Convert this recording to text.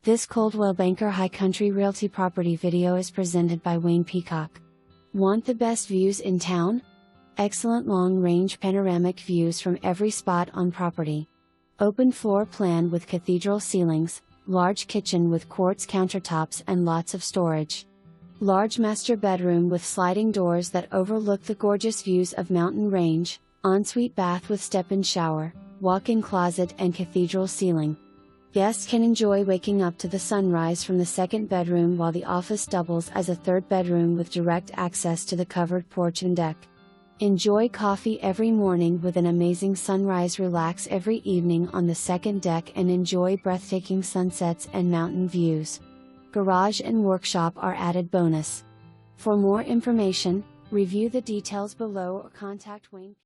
This Coldwell Banker High Country Realty property video is presented by Wayne Peacock. Want the best views in town? Excellent long-range panoramic views from every spot on property. Open floor plan with cathedral ceilings, large kitchen with quartz countertops and lots of storage. Large master bedroom with sliding doors that overlook the gorgeous views of mountain range, ensuite bath with step-in shower, walk-in closet and cathedral ceiling. Guests can enjoy waking up to the sunrise from the second bedroom while the office doubles as a third bedroom with direct access to the covered porch and deck. Enjoy coffee every morning with an amazing sunrise. Relax every evening on the second deck and enjoy breathtaking sunsets and mountain views. Garage and workshop are added bonus. For more information, review the details below or contact Wayne.